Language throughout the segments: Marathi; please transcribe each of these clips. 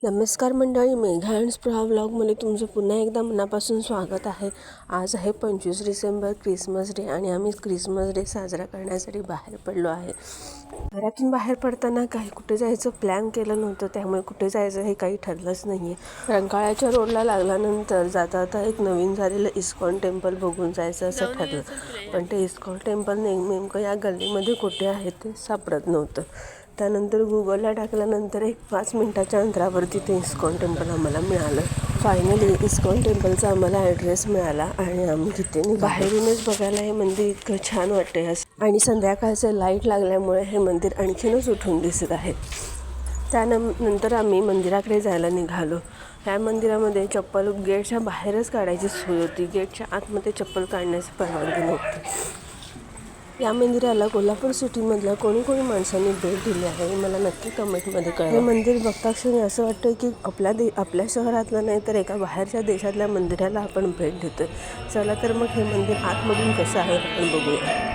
नमस्कार मंडळी, मेघा अँड स्पृहा व्लॉगमध्ये तुमचं पुन्हा एकदा मनापासून स्वागत आहे. आज आहे 25 डिसेंबर, क्रिसमस डे, आणि आम्ही क्रिसमस डे साजरा करण्यासाठी बाहेर पडलो आहे. घरातून बाहेर पडताना कुठे जायचं प्लॅन केलं नव्हतं, त्यामुळे कुठे जायचं हे काही ठरलंच नाही आहे. रंकाळ्याच्या रोडला लागल्यानंतर जाता एक नवीन झालेलं इस्कॉन टेम्पल बघून जायचं असं ठरलं, पण ते इस्कॉन टेम्पल नेमकं या गल्लीमध्ये कुठे आहे ते सापडत नव्हतं. त्यानंतर गुगलला टाकल्यानंतर एक 5 मिनिटाच्या अंतरावरती ते इस्कॉन टेम्पल आम्हाला मिळालं. फायनली इस्कॉन टेम्पलचा आम्हाला ॲड्रेस मिळाला आणि आम्ही तिथे बाहेरूनच बघायला हे मंदिर इतकं छान वाटते, आणि संध्याकाळचं लाईट लागल्यामुळे हे मंदिर आणखीनच उठून दिसत आहे. त्यानंतर आम्ही मंदिराकडे जायला निघालो. ह्या मंदिरामध्ये चप्पल गेटच्या बाहेरच काढायची सोय होती, गेटच्या आतमध्ये चप्पल काढण्याची परवानगी नव्हती. या मंदिराला कोल्हापूर सिटीमधल्या कोणी माणसांनी भेट दिली आहे मला नक्की कमेंटमध्ये कळवा. हे मंदिर बघता क्षणी असं वाटतं की आपल्या शहरातलं नाही तर एका बाहेरच्या देशातल्या मंदिराला आपण भेट देतोय. चला तर मग हे मंदिर आतमधून कसं आहे आपण बघूया.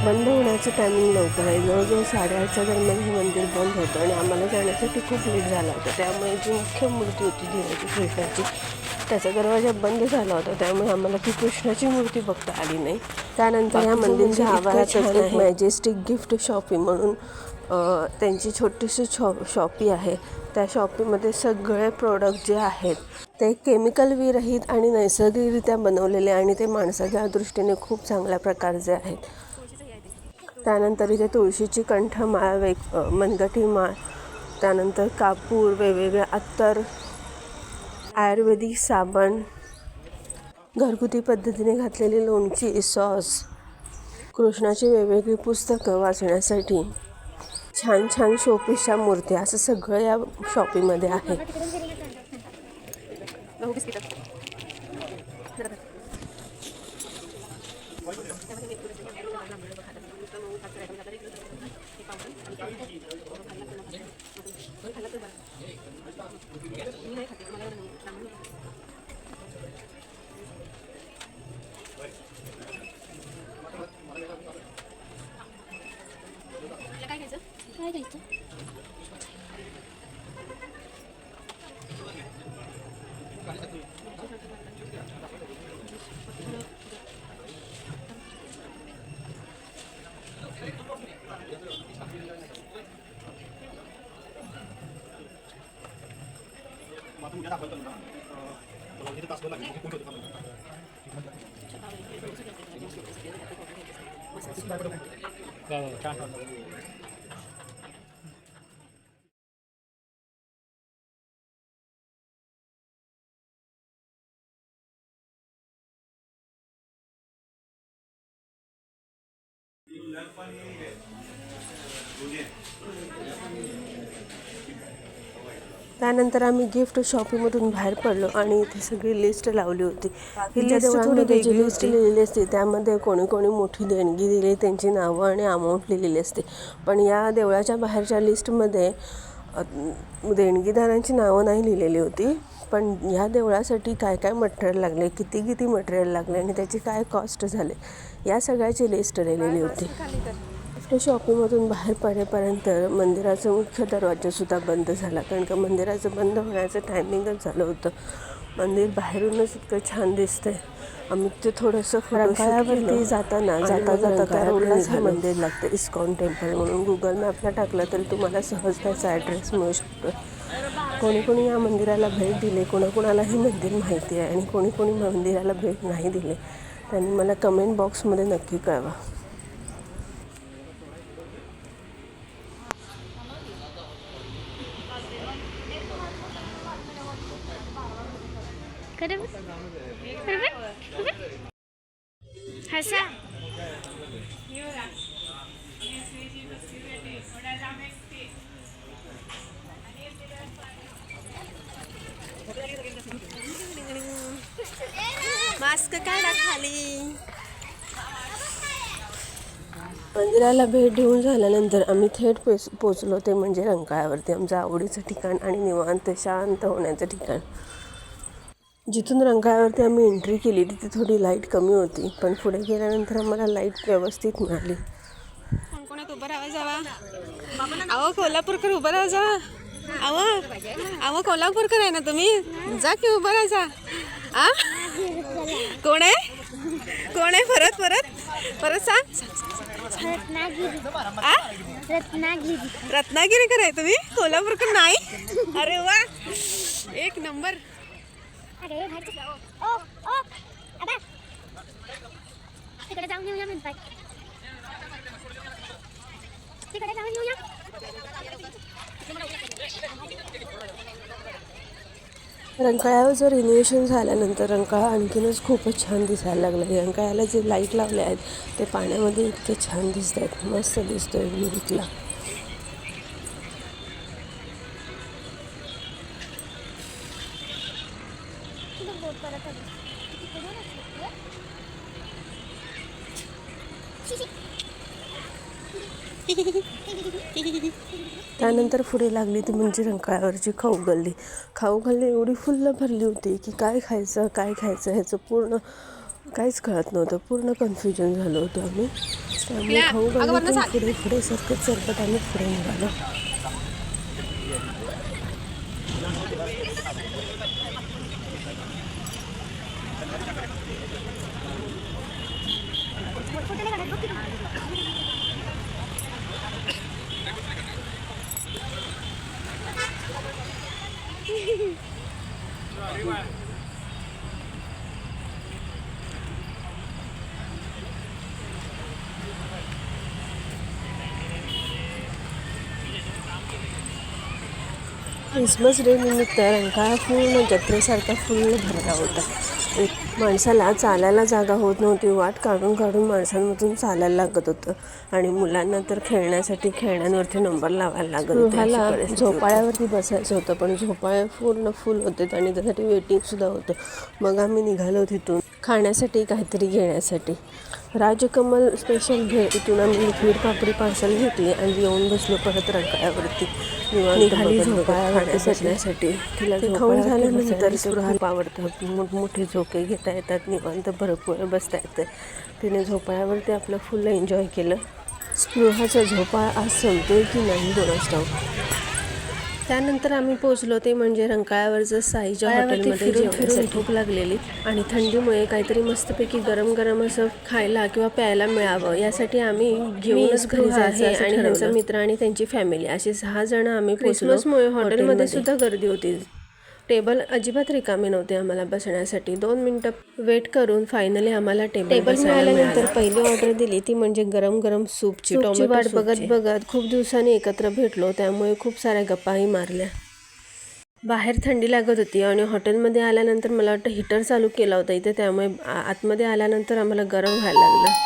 बंद होण्याचं टायमिंग लवकर आहे. जवळजवळ 8:30च्या दरम्यान हे मंदिर बंद होतं आणि आम्हाला जाण्यासाठी खूप लेट झाला होता. त्यामुळे जी मुख्य मूर्ती होती देवाची कृष्णाची, त्याचा दरवाजा बंद झाला होता, त्यामुळे आम्हाला ती कृष्णाची मूर्ती बघता आली नाही. त्यानंतर या मंदिराच्या आवारात एक मॅजेस्टिक गिफ्ट शॉपी म्हणून त्यांची छोटीशी शॉपी आहे. त्या शॉपीमध्ये सगळे प्रोडक्ट जे आहेत ते केमिकल विरहित आणि नैसर्गिकरित्या बनवलेले, आणि ते माणसाच्या दृष्टीने खूप चांगल्या प्रकारचे आहेत. त्यानंतर इथे तुळशीची कंठमाळ, मनगटी माळ, त्यानंतर कापूर, वेगवेगळे अत्तर, आयुर्वेदिक साबण, घरगुती पद्धतीने घातलेली लोणची, सॉस, कृष्णाची वेगवेगळी पुस्तकं वाचण्यासाठी, छान छान शोपीसच्या मूर्त्या, असं सगळं या शॉपीमध्ये आहे. काय घ्यायचं? त्यानंतर आम्ही गिफ्ट शॉपीमधून बाहेर पडलो आणि इथे सगळी लिस्ट लावली होती. ही लिस्ट थोडी जी लिस्ट लिहिलेली असते त्यामध्ये कोणी कोणी मोठी देणगी दिली त्यांची नावं आणि अमाऊंट लिहिलेली असते. पण या देवळाच्या बाहेरच्या लिस्टमध्ये देणगीदारांची नावं नाही लिहिलेली होती. पण ह्या देवळासाठी काय काय मटेरियल लागले, किती किती मटेरियल लागले आणि त्याची काय कॉस्ट झाले या सगळ्याची लिस्ट लिहिलेली होती. गिफ्ट शॉपीमधून बाहेर पडेपर्यंत मंदिराचा मुख्य दरवाजासुद्धा बंद झाला, कारण का मंदिराचं बंद होण्याचं टायमिंगच झालं होतं. मंदिर बाहेरूनच इतकं छान दिसतंय. आम्ही ते थोडंसं रंकाळ्यावरती जाता त्या रोडलाच हे मंदिर लागतं, इस्कॉन टेम्पल म्हणून. गुगल मॅपला टाकलं तरी तुम्हाला सहज त्याचा ॲड्रेस मिळू शकतो. कोणी कोणी या मंदिराला भेट दिली, कोणाकोणाला हे मंदिर माहिती आहे आणि कोणी कोणी मंदिराला भेट नाही दिले त्यांनी मला कमेंट बॉक्समध्ये नक्की कळवा. मास्क काढा खाली. मंदिराला भेट देऊन झाल्यानंतर आम्ही थेट पोचलो ते म्हणजे रंकाळ्यावरती, आमचं आवडीचं ठिकाण आणि निवांत शांत होण्याचं ठिकाण. जिथून रंकाळ्यावरती आम्ही एंट्री केली तिथे थोडी लाईट कमी होती, पण पुढे गेल्यानंतर आम्हाला लाईट व्यवस्थित मिळाली. कोणात उभं राहावं जावा, अहो कोल्हापूरकर उभं राहा जा, अहो कोल्हापूरकर आहे ना तुम्ही, जा की उभं राहा जा. कोण आहे परत परत परत सांग. रत्नागिरीकर आहे तुम्ही, कोल्हापूरकर नाही. अरे वा, एक नंबर. तिकडे जाऊन येऊया म्हणतात, तिकडे जाऊन येऊया. रंकाळ्याचं रिनोव्हेशन झाल्यानंतर रंकाळा आणखीनच खूपच छान दिसायला लागला. रंकाळ्याला जे लाईट लावले आहेत ते पाण्यामध्ये इतके छान दिसत आहेत, मस्त दिसतोय व्ह्यू इथला. त्यानंतर पुढे लागली ती म्हणजे रंकाळ्यावरची खाऊ गल्ली एवढी फुल्ल भरली होती की काय खायचं ह्याचं पूर्ण काहीच कळत नव्हतं. पूर्ण कन्फ्युजन झालं होतं आम्ही. त्यामुळे खाऊ गल्लीतून पुढे सरकत आम्ही पुढे निघालो. क्रिसमस डे निमित्त रंकाळा पूर्ण जत्रेसारखा फुल्ल भरला होता. माणसाला चालायला जागा होत नव्हती, वाट काढून माणसांमधून चालायला लागत होतं आणि मुलांना तर खेळण्यासाठी खेळण्यांवरती नंबर लावायला लागत होते. झोपाळ्यावरती बसायचं होतं पण झोपाळे पूर्ण फुल होते आणि त्यासाठी वेटिंगसुद्धा होतं. मग आम्ही निघालो तिथून खाण्यासाठी काहीतरी घेण्यासाठी. राजकमल स्पेशल भेळ इथून आम्ही लिक्विड पापडी पार्सल घेतली आणि येऊन बसलो परत रंकाळ्यावरती. निघाली झोपाळ्यावर बसण्यासाठी. तिला खाऊन झाल्यानंतर स्पृहा खूप आवडतं, मोठमोठे झोके घेता येतात, निवांत भरपूर बसता येतं. तिने झोपाळ्यावरती आपलं फुल एन्जॉय केलं. स्पृहाचा झोपाळा आज संपतोय की नाही कोणास ठाऊक. त्यानंतर आम्ही पोचलो ते म्हणजे रंकाळ्यावरचं साईच्या हॉटेलमध्ये. फिरून भूक लागलेली आणि थंडीमुळे काहीतरी मस्तपैकी गरम गरम असं खायला किंवा प्यायला मिळावं यासाठी आम्ही घेऊनच घरी जायचं आणि त्यांचा मित्र आणि त्यांची फॅमिली असे 6 जण आम्ही पोचलो. क्रिसमसमुळे हॉटेलमध्ये सुद्धा गर्दी होती. टेबल अजिबात रिकामे नव्हते आम्हाला बसण्यासाठी. 2 मिनटं वेट करून फायनली आम्हाला टेबल मिळाल्यानंतर पहिली ऑर्डर दिली ती म्हणजे गरम गरम सूपची वाट बघत खूप दिवसांनी एकत्र भेटलो त्यामुळे खूप साऱ्या गप्पाही मारल्या. बाहेर थंडी लागत होती आणि हॉटेलमध्ये आल्यानंतर मला वाटतं हीटर चालू केला होता इथे, त्यामुळे आतमध्ये आल्यानंतर आम्हाला गरम व्हायला लागलं.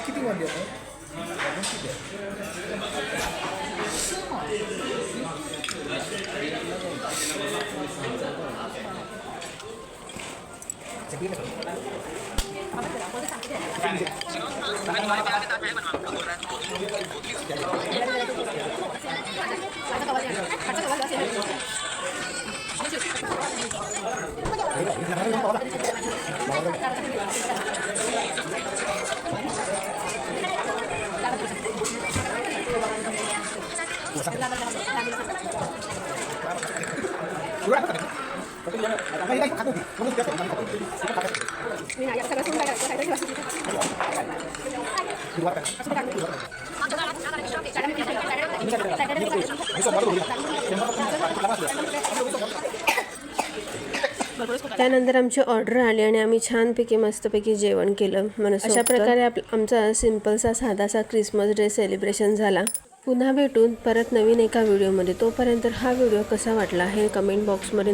किती मध्ये त्यानंतर आमची ऑर्डर आली आणि आम्ही छानपैकी मस्तपैकी जेवण केलं. अशा प्रकारे आमचा सिम्पलसा साधासा क्रिसमस डे सेलिब्रेशन झाला. पुन्हा भेटून परत नवीन एका व्हिडिओमध्ये. तोपर्यंत हा व्हिडिओ कसा वाटला हे कमेंट बॉक्समध्ये